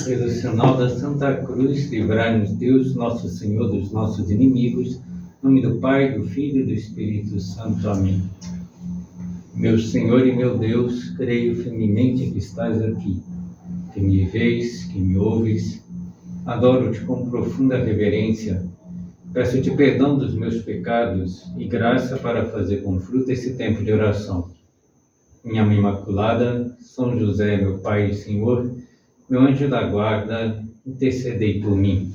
Devocional da Santa Cruz, livrai-nos Deus, nosso Senhor, dos nossos inimigos, em nome do Pai, do Filho e do Espírito Santo. Amém. Meu Senhor e meu Deus, creio firmemente que estás aqui, que me vês, que me ouves. Adoro-te com profunda reverência. Peço-te perdão dos meus pecados e graça para fazer com fruto esse tempo de oração. Minha Mãe Imaculada, São José, meu Pai e Senhor, meu anjo da guarda, intercedei por mim.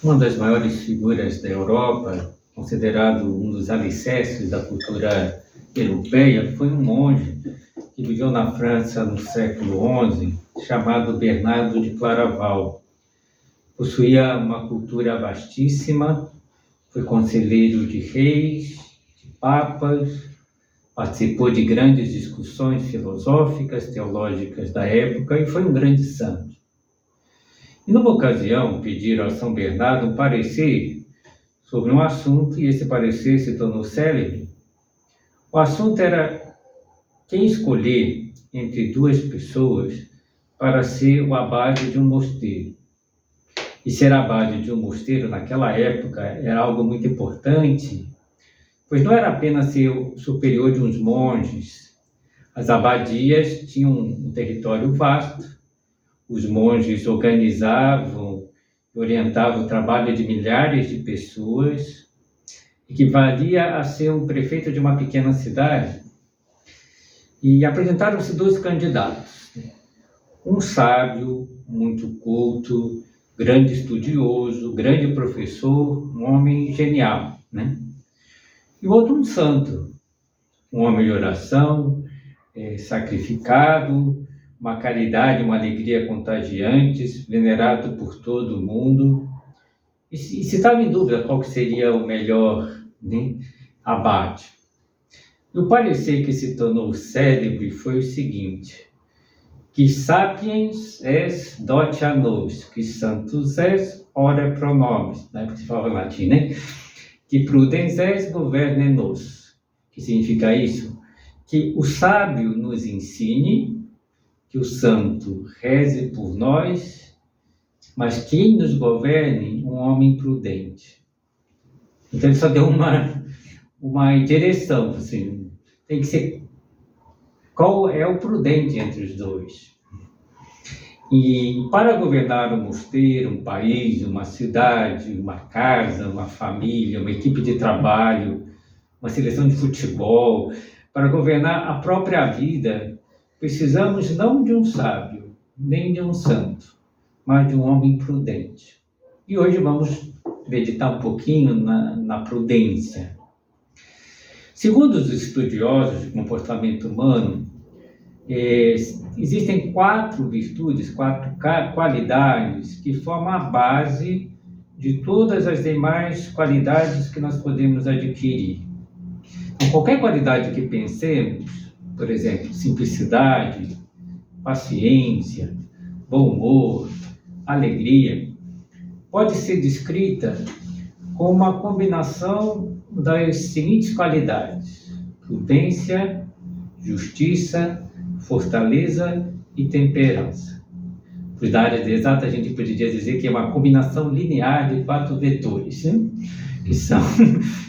Uma das maiores figuras da Europa, considerado um dos alicerces da cultura europeia, foi um monge que viveu na França no século XI, chamado Bernardo de Claraval. Possuía uma cultura vastíssima, foi conselheiro de reis, de papas, participou de grandes discussões filosóficas, teológicas da época e foi um grande santo. E numa ocasião pediram a São Bernardo um parecer sobre um assunto e esse parecer se tornou célebre. O assunto era quem escolher entre duas pessoas para ser o abade de um mosteiro. E ser abade de um mosteiro naquela época era algo muito importante, pois não era apenas ser o superior de uns monges. As abadias tinham um território vasto, os monges organizavam e orientavam o trabalho de milhares de pessoas, equivalia a ser um prefeito de uma pequena cidade. E apresentaram-se dois candidatos, um sábio, muito culto, grande estudioso, grande professor, um homem genial, né? E o outro um santo, um homem de oração, sacrificado, uma caridade, uma alegria contagiantes, venerado por todo mundo. E se estava em dúvida qual que seria o melhor, né, abade. E o parecer que se tornou célebre foi o seguinte: que sapiens es dotia nos, que santus es ora pro nobis, né? Porque se fala em latim, né? Que prudens es governe nos. Que significa isso? Que o sábio nos ensine, que o santo reze por nós, mas quem nos governe, um homem prudente. Então ele só deu uma direção, assim, tem que ser qual é o prudente entre os dois. E para governar um mosteiro, um país, uma cidade, uma casa, uma família, uma equipe de trabalho, uma seleção de futebol, para governar a própria vida, precisamos não de um sábio, nem de um santo, mas de um homem prudente. E hoje vamos meditar um pouquinho na prudência. Segundo os estudiosos de comportamento humano, existem 4 virtudes, 4 qualidades que formam a base de todas as demais qualidades que nós podemos adquirir. Então, qualquer qualidade que pensemos, por exemplo, simplicidade, paciência, bom humor, alegria, pode ser descrita como uma combinação das seguintes qualidades: prudência, justiça, fortaleza e temperança. Pois da área de exata a gente poderia dizer que é uma combinação linear de 4 vetores, né?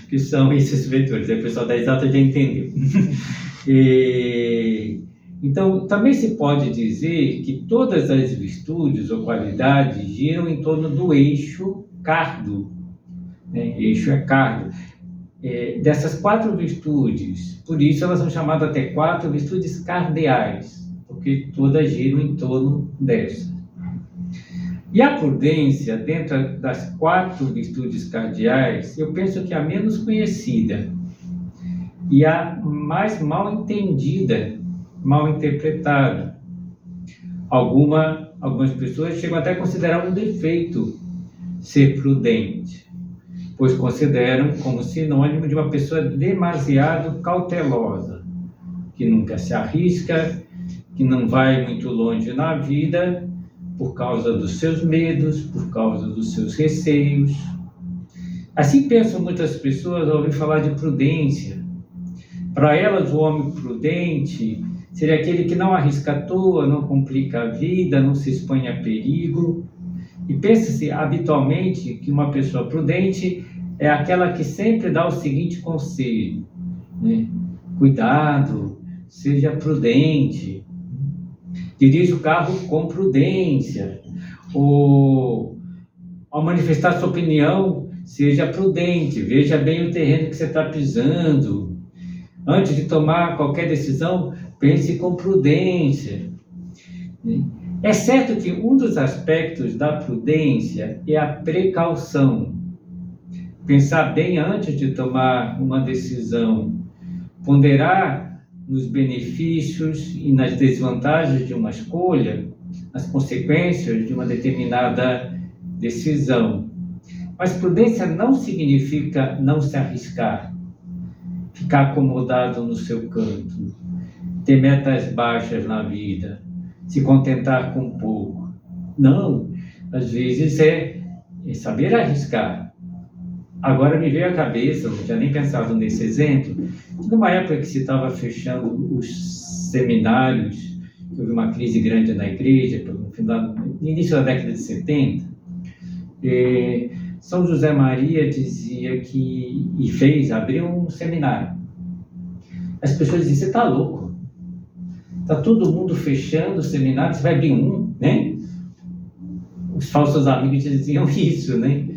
que são esses vetores. Aí o pessoal da exata já entendeu. Então, também se pode dizer que todas as virtudes ou qualidades giram em torno do eixo cardo. Né? Eixo é cardo. Dessas 4 virtudes, por isso elas são chamadas até 4 virtudes cardeais, porque todas giram em torno dessa. E a prudência, dentro das 4 virtudes cardeais, eu penso que é a menos conhecida e a mais mal entendida, mal interpretada. Algumas pessoas chegam até a considerar um defeito ser prudente, pois consideram como sinônimo de uma pessoa demasiado cautelosa, que nunca se arrisca, que não vai muito longe na vida, por causa dos seus medos, por causa dos seus receios. Assim pensam muitas pessoas ao ouvir falar de prudência. Para elas, o homem prudente seria aquele que não arrisca à toa, não complica a vida, não se expõe a perigo. E pensa-se habitualmente que uma pessoa prudente é aquela que sempre dá o seguinte conselho, né? Cuidado, seja prudente, dirija o carro com prudência, ou ao manifestar sua opinião, seja prudente, veja bem o terreno que você está pisando. Antes de tomar qualquer decisão, pense com prudência. É certo que um dos aspectos da prudência é a precaução. Pensar bem antes de tomar uma decisão, ponderar nos benefícios e nas desvantagens de uma escolha, as consequências de uma determinada decisão. Mas prudência não significa não se arriscar, ficar acomodado no seu canto, ter metas baixas na vida, se contentar com pouco. Não, às vezes é saber arriscar. Agora me veio à cabeça, não tinha nem pensado nesse exemplo, numa época que se estava fechando os seminários, houve uma crise grande na igreja, no início da década de 70, São José Maria dizia que, abriu um seminário. As pessoas diziam, você está louco? Está todo mundo fechando o seminário, você vai abrir um, né? Os falsos amigos diziam isso, né?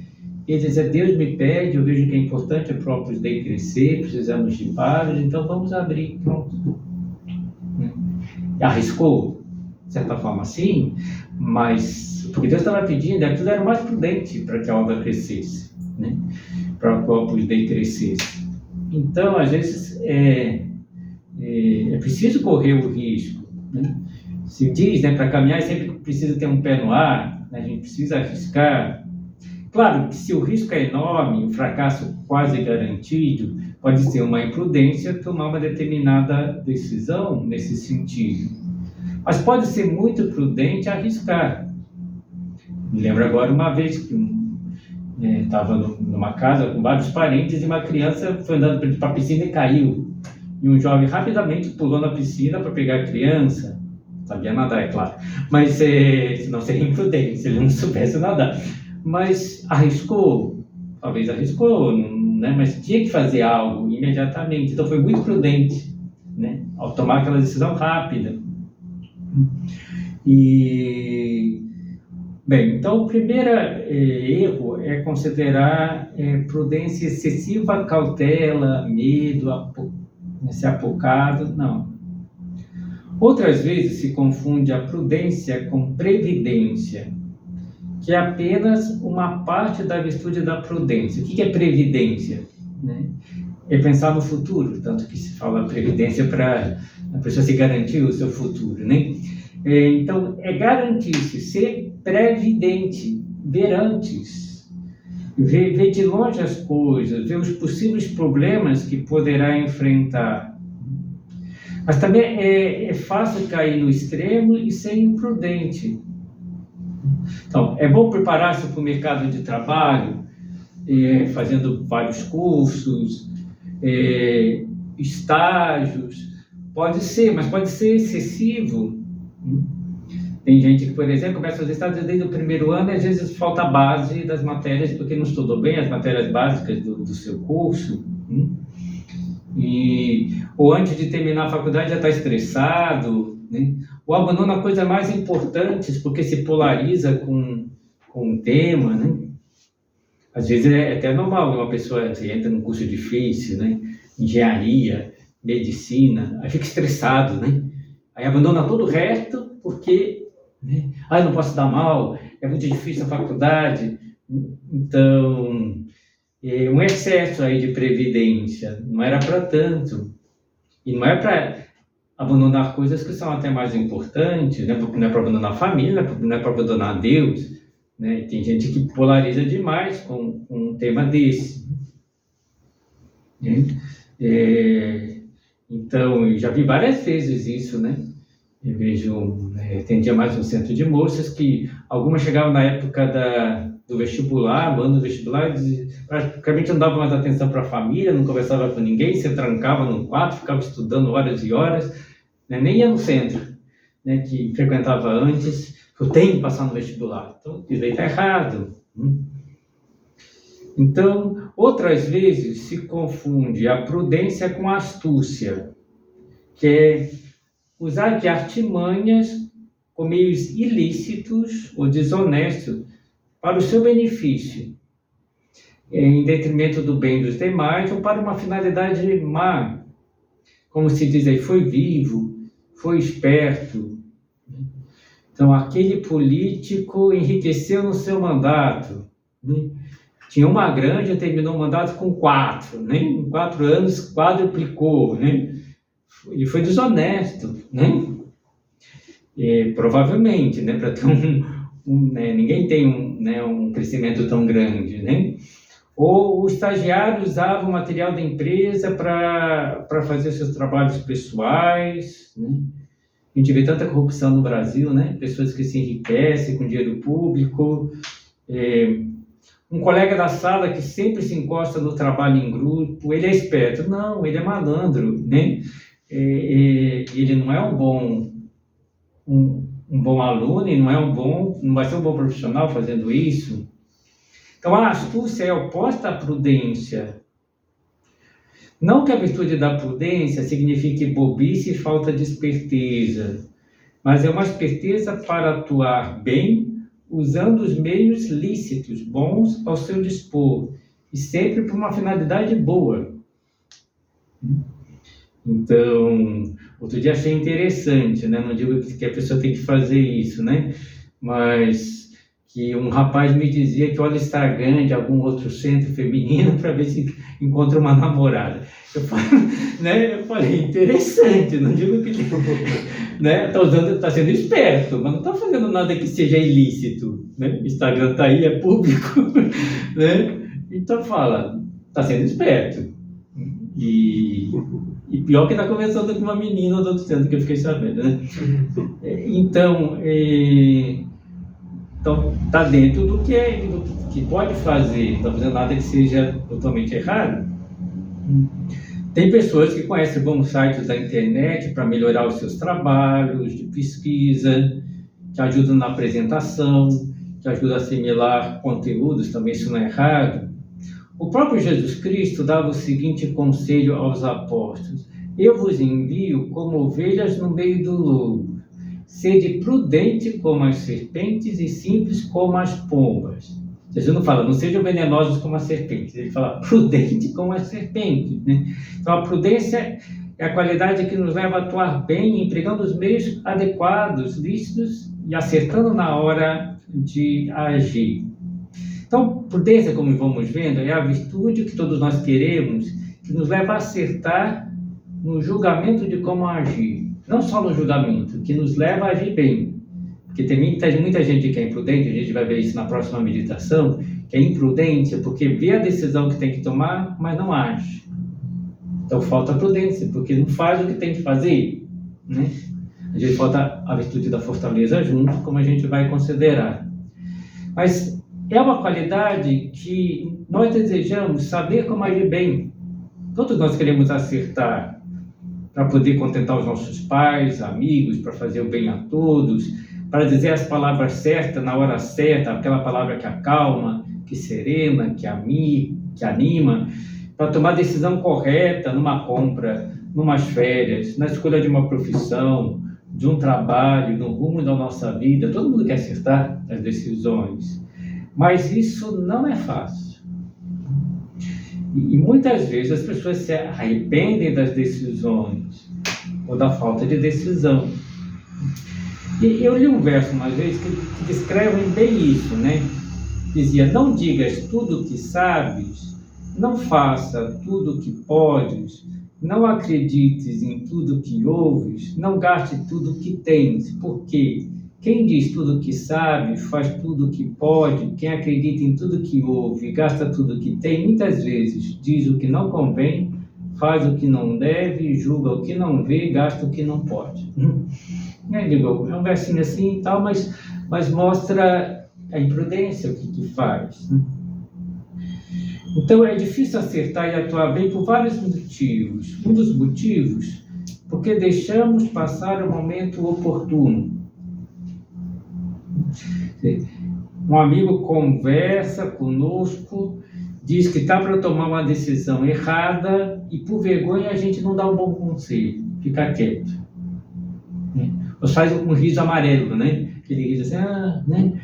Ele dizia, Deus me pede, eu vejo que é importante para o Opus Dei crescer, precisamos de padres, então vamos abrir, pronto. Arriscou, de certa forma, sim, mas porque Deus estava pedindo, aquilo era o mais prudente para que a obra crescesse, né? Para que o Opus Dei crescesse. Então, às vezes, é preciso correr o risco, né? Se diz, né, para caminhar sempre precisa ter um pé no ar, né? A gente precisa arriscar. Claro que se o risco é enorme, o fracasso quase garantido, pode ser uma imprudência tomar uma determinada decisão nesse sentido. Mas pode ser muito prudente arriscar. Me lembro agora uma vez que estava numa casa com vários parentes e uma criança foi andando para a piscina e caiu. E um jovem rapidamente pulou na piscina para pegar a criança. Sabia nadar, é claro. Mas senão seria imprudente se ele não soubesse nadar. Mas arriscou, talvez arriscou, né? Mas tinha que fazer algo imediatamente. Então foi muito prudente, né? Ao tomar aquela decisão rápida. Bem, então o primeiro erro é considerar prudência excessiva, cautela, medo, ser apocado. Não. Outras vezes se confunde a prudência com previdência, que é apenas uma parte da virtude da prudência. O que é previdência? Né? É pensar no futuro, tanto que se fala previdência para a pessoa se garantir o seu futuro, né? Então, é garantir-se, ser previdente, ver antes, ver de longe as coisas, ver os possíveis problemas que poderá enfrentar. Mas também é fácil cair no extremo e ser imprudente. Então, é bom preparar-se para o mercado de trabalho, fazendo vários cursos, estágios. Pode ser, mas pode ser excessivo. Tem gente que, por exemplo, começa a fazer estágios desde o primeiro ano e às vezes falta a base das matérias, porque não estudou bem as matérias básicas do seu curso. Ou antes de terminar a faculdade já está estressado, né? Ou abandona coisas mais importantes porque se polariza com o tema, né? Às vezes é até normal uma pessoa entra num curso difícil, né? Engenharia, medicina, aí fica estressado, né? Aí abandona todo o resto porque, né? Eu não posso dar mal, é muito difícil a faculdade. Então, um excesso aí de previdência, não era para tanto. E não é para abandonar coisas que são até mais importantes, né? Porque não é para abandonar a família, não é para abandonar Deus, né? Tem gente que polariza demais com um tema desse. Então, eu já vi várias vezes isso, né? Eu vejo, atendia mais um centro de moças que algumas chegavam na época do vestibular, no ano do vestibular, e praticamente não dava mais atenção para a família, não conversava com ninguém, se trancava num quarto, ficava estudando horas e horas, né? Nem ia no centro, né, que frequentava antes. Eu tenho que passar no vestibular. Então, isso aí está errado. Então, outras vezes se confunde a prudência com a astúcia, que é usar de artimanhas com meios ilícitos ou desonestos para o seu benefício, em detrimento do bem dos demais ou para uma finalidade má. Como se diz aí, foi vivo, foi esperto. Então, aquele político enriqueceu no seu mandato, né? Tinha uma granja, terminou o mandato com 4, né? Em 4 anos quadruplicou, né? E foi desonesto, né? Provavelmente, né? Para ter né? Ninguém tem um crescimento tão grande, né? Ou o estagiário usava o material da empresa para fazer seus trabalhos pessoais, né? A gente vê tanta corrupção no Brasil, né? Pessoas que se enriquecem com dinheiro público. Um colega da sala que sempre se encosta no trabalho em grupo, ele é esperto. Não, ele é malandro, né? Ele não é um bom aluno, e não vai ser um bom profissional fazendo isso. Então, a astúcia é oposta à prudência. Não que a virtude da prudência signifique bobice e falta de esperteza, mas é uma esperteza para atuar bem, usando os meios lícitos, bons ao seu dispor, e sempre por uma finalidade boa. Então, outro dia achei interessante, né? Não digo que a pessoa tem que fazer isso, né? Mas que um rapaz me dizia que olha o Instagram de algum outro centro feminino para ver se encontra uma namorada. Eu falei, interessante, não digo que... né? Tá sendo esperto, mas não está fazendo nada que seja ilícito, né? O Instagram está aí, é público, né? Então está sendo esperto. E pior que está conversando com uma menina do outro centro, que eu fiquei sabendo, né? Então, está dentro do que pode fazer, não está fazendo nada que seja totalmente errado. Tem pessoas que conhecem bons sites da internet para melhorar os seus trabalhos de pesquisa, que ajudam na apresentação, que ajudam a assimilar conteúdos, também isso não é errado. O próprio Jesus Cristo dava o seguinte conselho aos apóstolos: eu vos envio como ovelhas no meio do lobo. Sede prudente como as serpentes e simples como as pombas. Jesus não fala, não sejam venenosos como as serpentes. Ele fala, prudente como as serpentes, né? Então, a prudência é a qualidade que nos leva a atuar bem, empregando os meios adequados, lícitos e acertando na hora de agir. Então, prudência, como vamos vendo, é a virtude que todos nós queremos, que nos leva a acertar no julgamento de como agir. Não só no julgamento, que nos leva a agir bem. Porque tem muita gente que é imprudente, a gente vai ver isso na próxima meditação, que é imprudente porque vê a decisão que tem que tomar, mas não age. Então falta prudência, porque não faz o que tem que fazer, né? A gente falta a virtude da fortaleza junto, como a gente vai considerar. Mas é uma qualidade que nós desejamos saber como agir bem. Todos nós queremos acertar, para poder contentar os nossos pais, amigos, para fazer o bem a todos, para dizer as palavras certas na hora certa, aquela palavra que acalma, que serena, que anima, para tomar a decisão correta numa compra, numas férias, na escolha de uma profissão, de um trabalho, no rumo da nossa vida. Todo mundo quer acertar as decisões, mas isso não é fácil. E muitas vezes as pessoas se arrependem das decisões ou da falta de decisão. E eu li um verso uma vez que descreve bem isso, né? Dizia, não digas tudo o que sabes, não faça tudo o que podes, não acredites em tudo o que ouves, não gaste tudo o que tens, porque quem diz tudo o que sabe, faz tudo o que pode, quem acredita em tudo o que ouve, gasta tudo o que tem, muitas vezes diz o que não convém, faz o que não deve, julga o que não vê, gasta o que não pode. Digo, é um versinho assim e tal, mas mostra a imprudência, o que faz. Então é difícil acertar e atuar bem por vários motivos. Um dos motivos, porque deixamos passar o momento oportuno. Um amigo conversa conosco, diz que está para tomar uma decisão errada e por vergonha a gente não dá um bom conselho, fica quieto. Ou faz um riso amarelo, né? Aquele riso assim,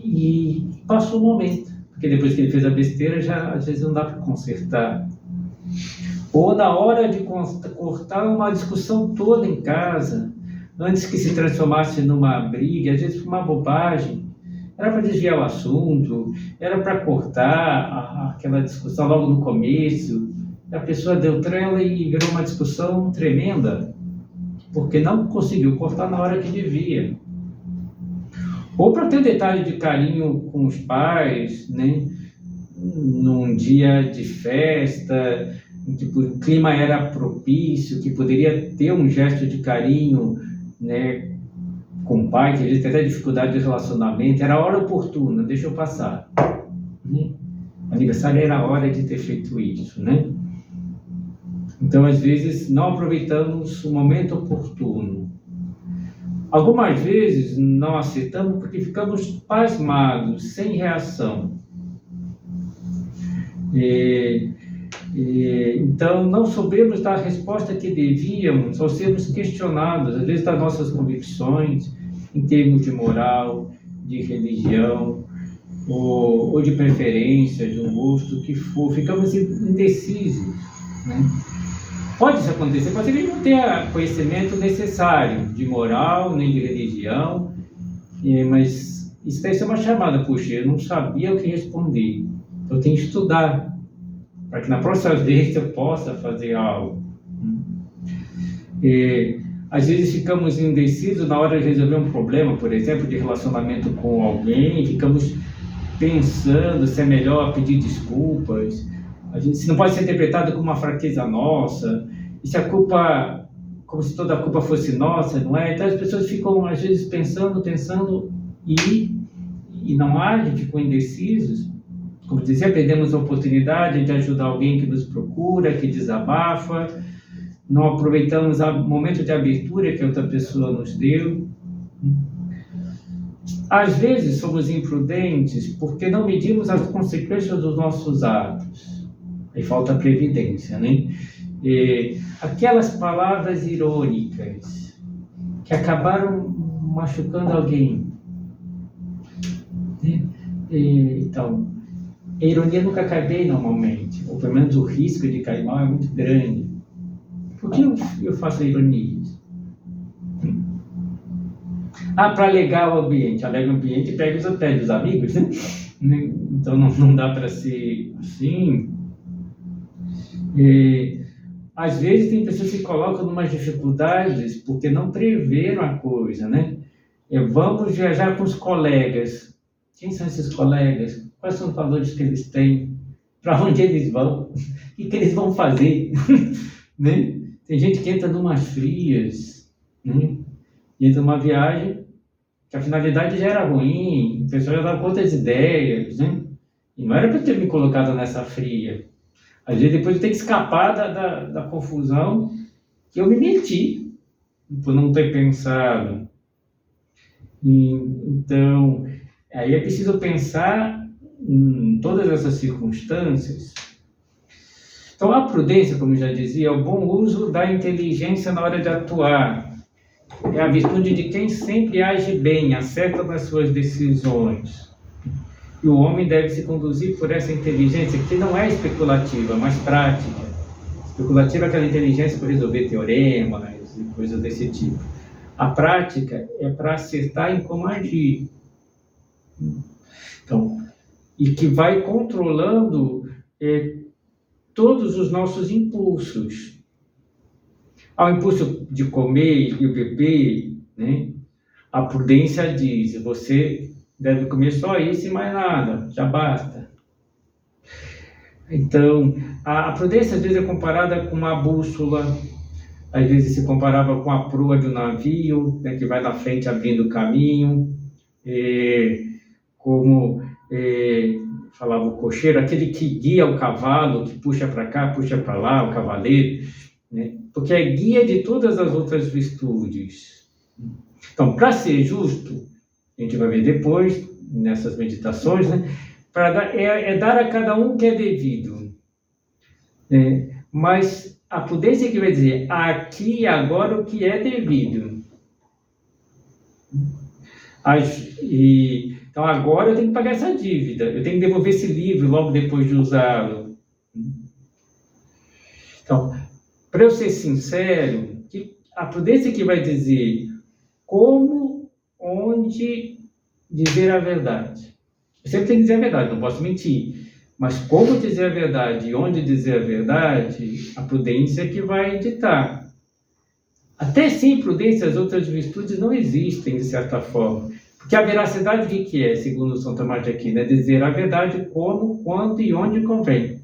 e passou o momento. Porque depois que ele fez a besteira, já às vezes não dá para consertar. Ou na hora de cortar uma discussão toda em casa, antes que se transformasse numa briga, às vezes foi uma bobagem, era para desviar o assunto, era para cortar aquela discussão logo no começo, a pessoa deu trela e virou uma discussão tremenda, porque não conseguiu cortar na hora que devia. Ou para ter detalhe de carinho com os pais, né? Num dia de festa, em que o clima era propício, que poderia ter um gesto de carinho, né, com o pai, que às vezes tem até dificuldade de relacionamento, era a hora oportuna, deixa eu passar. Né? O aniversário era a hora de ter feito isso, né? Então, às vezes, não aproveitamos o momento oportuno. Algumas vezes não aceitamos porque ficamos pasmados, sem reação. Então, não soubemos dar a resposta que devíamos ao sermos questionados, às vezes, das nossas convicções, em termos de moral, de religião, ou de preferência, de um gosto, o que for. Ficamos indecisos, né? Pode isso acontecer, pode ser que não tenha conhecimento necessário de moral, nem de religião, mas isso deve ser uma chamada. Puxa, eu não sabia o que responder, eu tenho que estudar, para que na próxima vez eu possa fazer algo. Às vezes ficamos indecisos na hora de resolver um problema, por exemplo, de relacionamento com alguém, ficamos pensando se é melhor pedir desculpas. Se não pode ser interpretado como uma fraqueza nossa, e se a culpa, como se toda a culpa fosse nossa, não é? Então as pessoas ficam, às vezes, pensando, e não agem, ficam indecisos. Como dizia, perdemos a oportunidade de ajudar alguém que nos procura, que desabafa, não aproveitamos o momento de abertura que a outra pessoa nos deu. Às vezes somos imprudentes porque não medimos as consequências dos nossos atos. Aí falta previdência, né? Aquelas palavras irônicas que acabaram machucando alguém. Então, a ironia nunca cai bem normalmente, ou pelo menos o risco de cair mal é muito grande. Por que eu faço ironias? Para alegar o ambiente. Alega o ambiente e pede os amigos, né? Então não dá para ser assim. Às vezes tem pessoas que se colocam em umas dificuldades porque não preveram a coisa, né? Vamos viajar com os colegas. Quem são esses colegas? Quais são os valores que eles têm? Para onde eles vão? O que eles vão fazer? Né? Tem gente que entra numas frias, né? E entra numa viagem que a finalidade já era ruim, o pessoal já dava com outras ideias, né? E não era para ter me colocado nessa fria. Às vezes depois eu tenho que escapar da confusão que eu me meti, por não ter pensado. Então, aí é preciso pensar em todas essas circunstâncias. Então, a prudência, como eu já dizia, é o bom uso da inteligência na hora de atuar. É a virtude de quem sempre age bem, acerta nas suas decisões. E o homem deve se conduzir por essa inteligência, que não é especulativa, mas prática. Especulativa é aquela inteligência para resolver teoremas e coisas desse tipo. A prática é para acertar em como agir. Então, e que vai controlando todos os nossos impulsos. Ao impulso de comer e beber, né? A prudência diz, você deve comer só isso e mais nada, já basta. Então, A prudência às vezes é comparada com uma bússola, às vezes se comparava com a proa de um navio, né, que vai na frente abrindo o caminho, como falava o cocheiro, aquele que guia o cavalo, que puxa para cá, puxa para lá, o cavaleiro, né? Porque é guia de todas as outras virtudes. Então, para ser justo, a gente vai ver depois, nessas meditações, né? Dar a cada um o que é devido. Né? Mas a prudência que vai dizer aqui e agora o que é devido. Então, agora eu tenho que pagar essa dívida, eu tenho que devolver esse livro logo depois de usá-lo. Então, para eu ser sincero, a prudência que vai dizer como, onde dizer a verdade. Eu sempre tenho que dizer a verdade, não posso mentir. Mas como dizer a verdade e onde dizer a verdade, a prudência que vai ditar. Até sem prudência, as outras virtudes não existem, de certa forma. Porque a veracidade, o que é, segundo São Tomás de Aquino? É dizer a verdade como, quando e onde convém.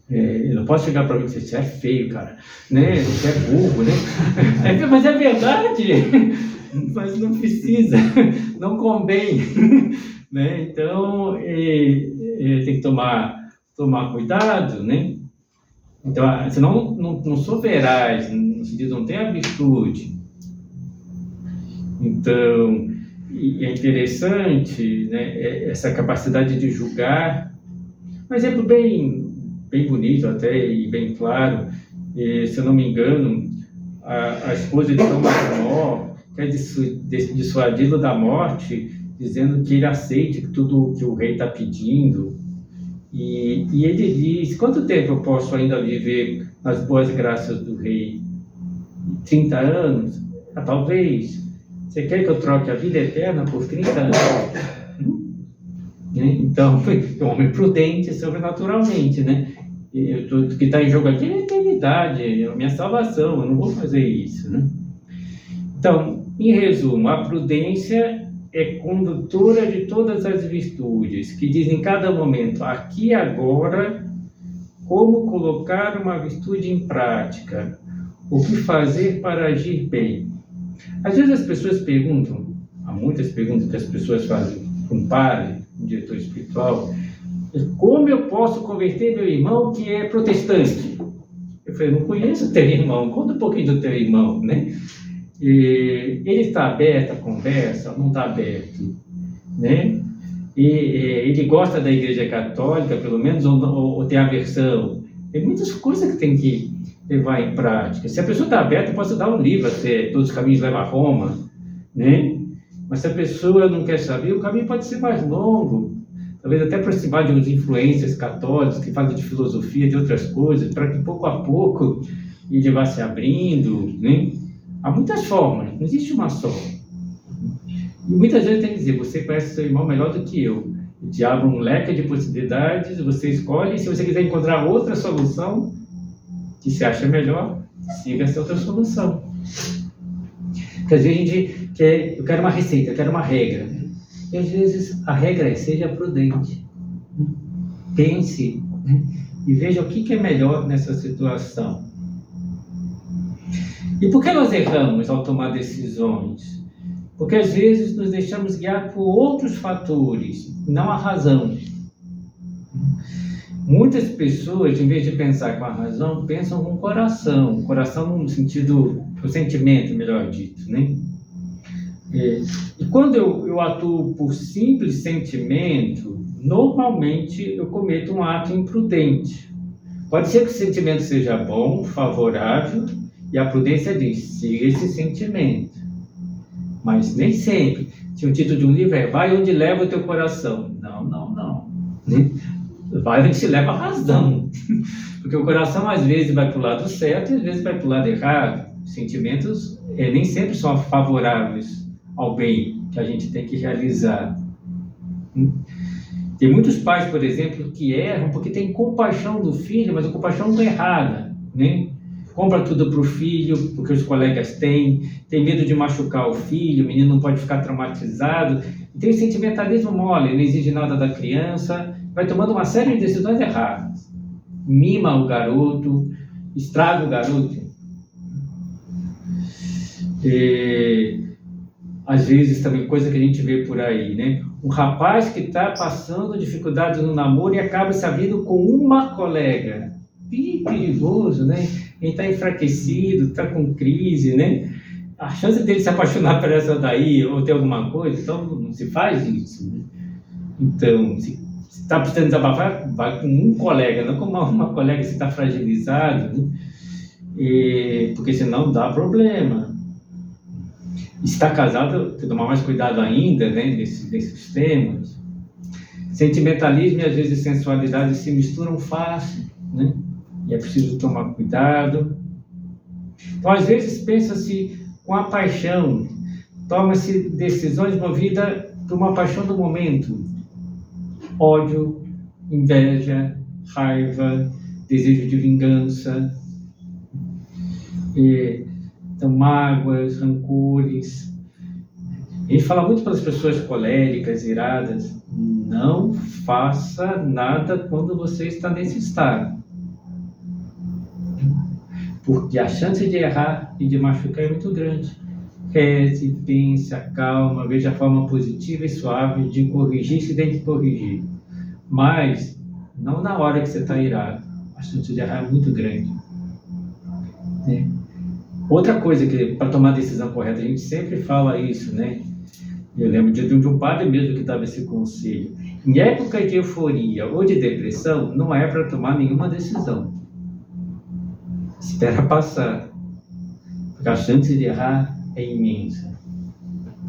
Eu não posso chegar para mim e dizer, você é feio, cara, né? Você é burro, né? Mas é verdade, mas não precisa, não convém, né? Então, tem que tomar cuidado, né? Então, senão não sou veraz, no sentido não tem a virtude. Então, é interessante, né, essa capacidade de julgar. Um exemplo bem bonito até e bem claro, se eu não me engano, a esposa de São Martinó quer dissuadi-lo da morte, dizendo que ele aceite tudo que o rei está pedindo. E ele diz, quanto tempo eu posso ainda viver nas boas graças do rei? 30 anos? Talvez. Você quer que eu troque a vida eterna por 30 anos? Então, um homem prudente sobrenaturalmente, né? O que está em jogo aqui é a eternidade, é a minha salvação, eu não vou fazer isso, né? Então, em resumo, a prudência é condutora de todas as virtudes, que diz em cada momento, aqui e agora, como colocar uma virtude em prática, o que fazer para agir bem. Às vezes as pessoas perguntam, há muitas perguntas que as pessoas fazem para um padre, um diretor espiritual, como eu posso converter meu irmão que é protestante? Eu falei, não conheço o teu irmão, conta um pouquinho do teu irmão, né? Ele está aberto à conversa, não está aberto, né? Ele gosta da Igreja Católica, pelo menos, ou tem aversão? Tem muitas coisas que tem que levar em prática. Se a pessoa está aberta, eu posso dar um livro até, Todos os Caminhos Levam a Roma, né? Mas se a pessoa não quer saber, o caminho pode ser mais longo. Talvez até aproximar de uns influências católicos que falam de filosofia, de outras coisas, para que pouco a pouco ele vá se abrindo, né? Há muitas formas, não existe uma só. E muitas vezes tem que dizer, você conhece seu irmão melhor do que eu. Eu te abro um leque de possibilidades, você escolhe, e se você quiser encontrar outra solução, que se acha melhor, siga essa outra solução. Porque às vezes a gente quer, eu quero uma receita, eu quero uma regra. E às vezes a regra é, seja prudente. Pense, né? E veja o que é melhor nessa situação. E por que nós erramos ao tomar decisões? Porque às vezes nos deixamos guiar por outros fatores, não a razão. Muitas pessoas, em vez de pensar com a razão, pensam com o coração. O coração no sentido, o sentimento, melhor dito, né? E quando eu atuo por simples sentimento, normalmente eu cometo um ato imprudente. Pode ser que o sentimento seja bom, favorável, e a prudência diz, siga esse sentimento. Mas nem sempre. Se o título de um livro é vai onde leva o teu coração. Não. Né? Vai onde te leva a razão. Porque o coração às vezes vai para o lado certo e às vezes vai para o lado errado. Sentimentos nem sempre são favoráveis ao bem que a gente tem que realizar. Tem muitos pais, por exemplo, que erram porque tem compaixão do filho, mas a compaixão não é errada, né? Compra tudo para o filho, porque os colegas têm, tem medo de machucar o filho, o menino não pode ficar traumatizado. Tem sentimentalismo mole, não exige nada da criança, vai tomando uma série de decisões erradas. Mima o garoto, estraga o garoto. Às vezes também coisa que a gente vê por aí, né? Um rapaz que está passando dificuldades no namoro e acaba se abrindo com uma colega. Perigoso, né? Ele está enfraquecido, está com crise, né? A chance dele se apaixonar por essa daí ou ter alguma coisa, então não se faz isso, né? Então, se está precisando desabafar, vai com um colega, não com uma colega que está fragilizado, né? Porque senão dá problema. Se está casado, tem que tomar mais cuidado ainda, né, desses temas. Sentimentalismo e às vezes sensualidade se misturam fácil, né? E é preciso tomar cuidado. Então, às vezes, pensa-se com a paixão, toma-se decisões movidas por uma paixão do momento. Ódio, inveja, raiva, desejo de vingança, então, mágoas, rancores. A gente fala muito para as pessoas coléricas, iradas, não faça nada quando você está nesse estado. Porque a chance de errar e de machucar é muito grande. Reze, pense, acalma, veja a forma positiva e suave de corrigir se tem que corrigir. Mas não na hora que você está irado. A chance de errar é muito grande. Outra coisa que, para tomar a decisão correta, a gente sempre fala isso, né? Eu lembro de um padre mesmo que dava esse conselho. Em época de euforia ou de depressão, não é para tomar nenhuma decisão. Espera passar. Porque a chance de errar é imensa.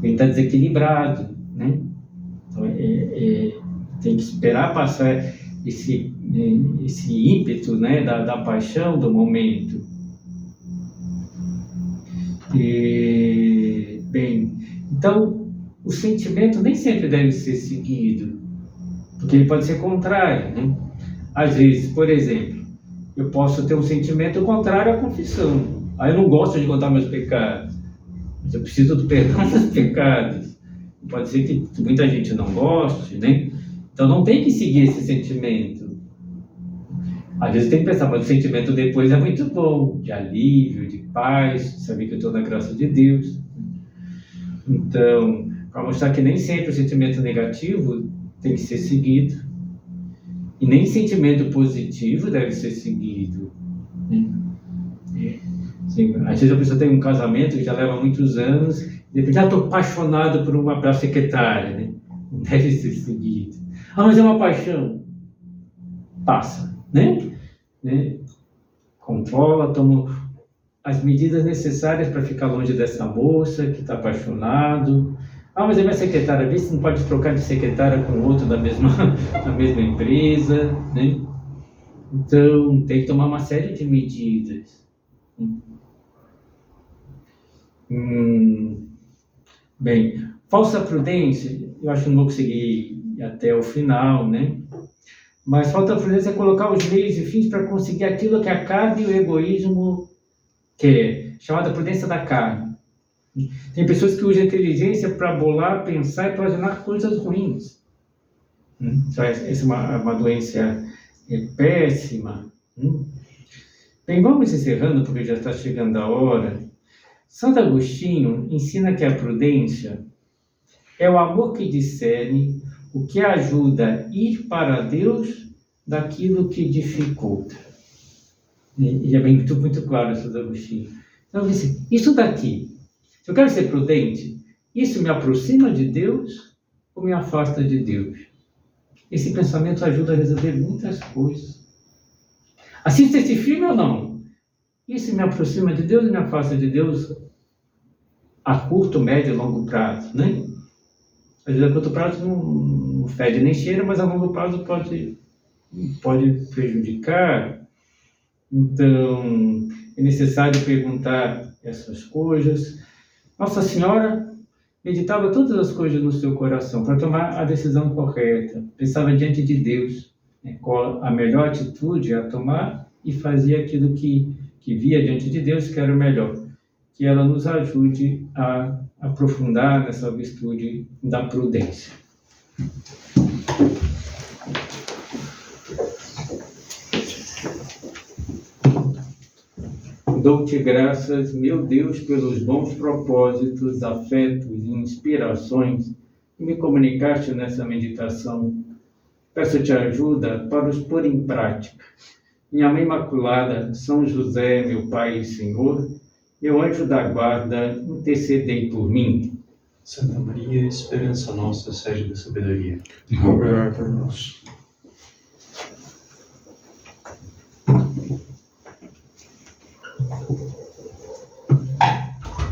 Ele está desequilibrado, né? Então, tem que esperar passar esse ímpeto, né, da paixão do momento. Bem, então, o sentimento nem sempre deve ser seguido, porque ele pode ser contrário, né? Às vezes, por exemplo, eu posso ter um sentimento contrário à confissão. Aí eu não gosto de contar meus pecados, mas eu preciso do perdão dos pecados. Pode ser que muita gente não goste, né? Então não tem que seguir esse sentimento. Às vezes tem que pensar, mas o sentimento depois é muito bom, de alívio, de paz, de saber que eu estou na graça de Deus. Então, para mostrar que nem sempre o sentimento negativo tem que ser seguido, e nem sentimento positivo deve ser seguido. Sim, às vezes a pessoa tem um casamento que já leva muitos anos, e depois já estou apaixonado por uma secretária, né? Não deve ser seguido. Ah, mas é uma paixão. Passa, né? Controla, toma as medidas necessárias para ficar longe dessa moça que está apaixonado. Ah, mas é minha secretária, vê se não pode trocar de secretária com outro da mesma empresa, né? Então, tem que tomar uma série de medidas. Bem, falsa prudência, eu acho que não vou conseguir ir até o final, né? Mas falta prudência é colocar os meios e fins para conseguir aquilo que a carne e o egoísmo quer, chamada prudência da carne. Tem pessoas que usam inteligência para bolar, pensar e planejar coisas ruins. Então, essa é uma doença péssima. Bem, vamos encerrando, porque já está chegando a hora. Santo Agostinho ensina que a prudência é o amor que discerne o que ajuda a ir para Deus daquilo que dificulta. E é muito, muito claro isso do Agostinho. Então, isso daqui, se eu quero ser prudente, isso me aproxima de Deus ou me afasta de Deus? Esse pensamento ajuda a resolver muitas coisas. Assista esse filme ou não? Isso me aproxima de Deus ou me afasta de Deus a curto, médio e longo prazo, né? Às vezes a curto prazo não fede nem cheira, mas a longo prazo pode prejudicar. Então, é necessário perguntar essas coisas. Nossa Senhora meditava todas as coisas no seu coração para tomar a decisão correta. Pensava diante de Deus, né, qual a melhor atitude a tomar e fazia aquilo que via diante de Deus que era o melhor. Que ela nos ajude a aprofundar nessa virtude da prudência. Dou-te graças, meu Deus, pelos bons propósitos, afetos e inspirações que me comunicaste nessa meditação. Peço-te ajuda para os pôr em prática. Minha Mãe Imaculada, São José, meu Pai e Senhor, meu anjo da guarda, intercedei por mim. Santa Maria, esperança nossa, sede da sabedoria. Rogai por nós.